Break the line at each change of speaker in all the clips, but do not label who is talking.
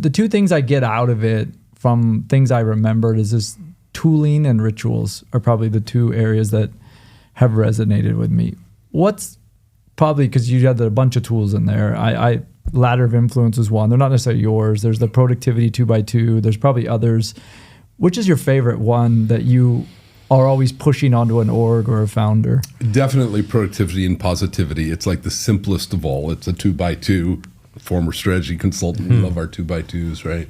The two things I get out of it from things I remembered is this tooling and rituals are probably the two areas that have resonated with me. What's probably, because you had a bunch of tools in there. I ladder of influence is one. They're not necessarily yours. There's the productivity 2x2. There's probably others. Which is your favorite one that you are always pushing onto an org or a founder?
Definitely productivity and positivity. It's like the simplest of all. It's a 2x2. Former strategy consultant. We love our 2x2s, right?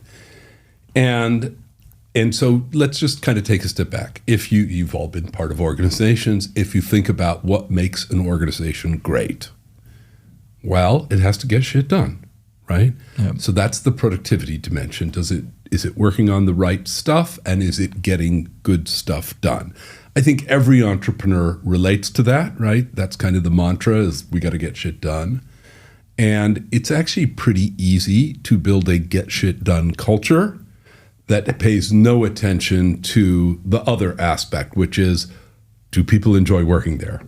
And so let's just kind of take a step back. If you've all been part of organizations, if you think about what makes an organization great, well, it has to get shit done, right? Yep. So that's the productivity dimension. Is it working on the right stuff, and is it getting good stuff done? I think every entrepreneur relates to that, right? That's kind of the mantra, is we got to get shit done. And it's actually pretty easy to build a get shit done culture that pays no attention to the other aspect, which is, do people enjoy working there?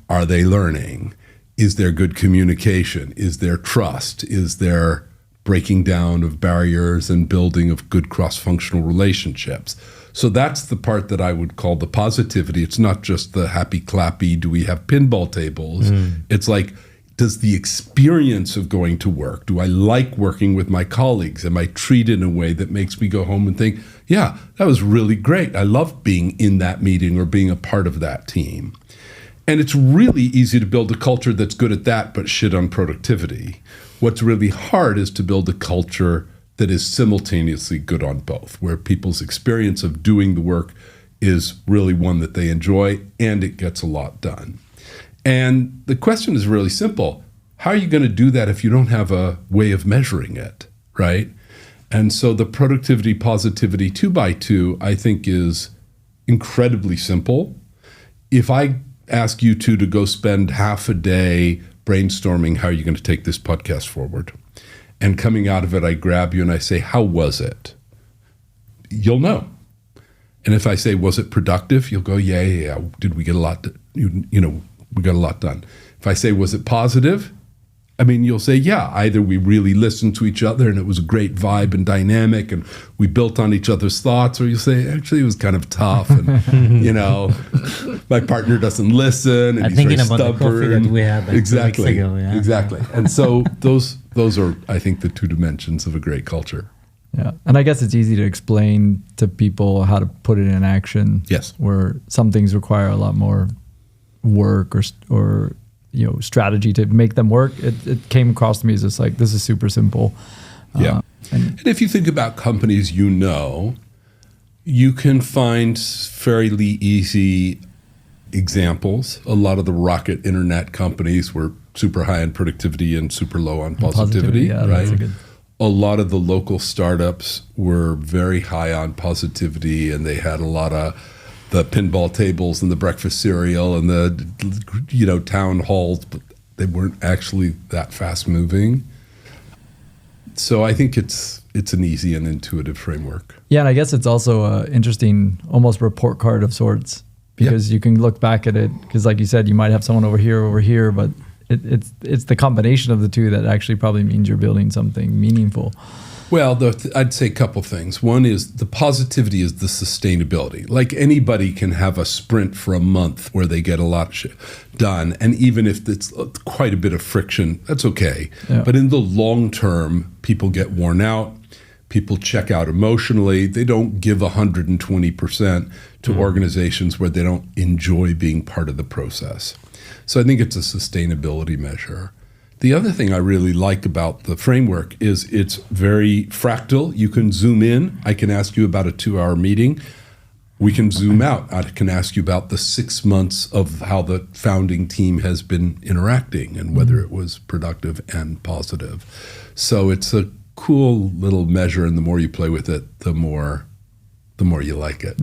Are they learning? Is there good communication? Is there trust? Is there breaking down of barriers and building of good cross-functional relationships? So that's the part that I would call the positivity. It's not just the happy clappy, do we have pinball tables? It's like, does the experience of going to work, do I like working with my colleagues? Am I treated in a way that makes me go home and think, yeah, that was really great. I love being in that meeting or being a part of that team. And it's really easy to build a culture that's good at that, but shit on productivity. What's really hard is to build a culture that is simultaneously good on both, where people's experience of doing the work is really one that they enjoy and it gets a lot done. And the question is really simple. How are you going to do that if you don't have a way of measuring it, right? And so the productivity, positivity 2x2, I think, is incredibly simple. If I ask you two to go spend half a day brainstorming how you're going to take this podcast forward, and coming out of it, I grab you and I say, how was it? You'll know. And if I say, was it productive? You'll go, yeah. Did we get a lot done? We got a lot done. If I say, was it positive? I mean, you'll say, yeah, either we really listened to each other and it was a great vibe and dynamic and we built on each other's thoughts, or you'll say, actually, it was kind of tough and, my partner doesn't listen and he's very stubborn.
The coffee that we had like
exactly.
2 weeks ago. Yeah.
Exactly. And so those are, I think, the two dimensions of a great culture.
Yeah. And I guess it's easy to explain to people how to put it in action.
Yes.
Where some things require a lot more work or strategy to make them work. It came across to me as just like, this is super simple.
Yeah. And if you think about companies, you can find fairly easy examples. A lot of the rocket internet companies were super high on productivity and super low on positivity,
yeah,
right? A lot of the local startups were very high on positivity, and they had a lot of the pinball tables and the breakfast cereal and the town halls, but they weren't actually that fast moving. So I think it's an easy and intuitive framework.
Yeah, and I guess it's also an interesting, almost report card of sorts, because you can look back at it, because like you said, you might have someone over here, but it's the combination of the two that actually probably means you're building something meaningful.
Well, I'd say a couple things. One is the positivity is the sustainability. Like anybody can have a sprint for a month where they get a lot of shit done. And even if it's quite a bit of friction, that's okay. Yeah. But in the long term, people get worn out. People check out emotionally. They don't give 120% to organizations where they don't enjoy being part of the process. So I think it's a sustainability measure. The other thing I really like about the framework is it's very fractal. You can zoom in. I can ask you about a 2-hour meeting. We can zoom out. I can ask you about the 6 months of how the founding team has been interacting and whether it was productive and positive. So it's a cool little measure, and the more you play with it, the more you like it.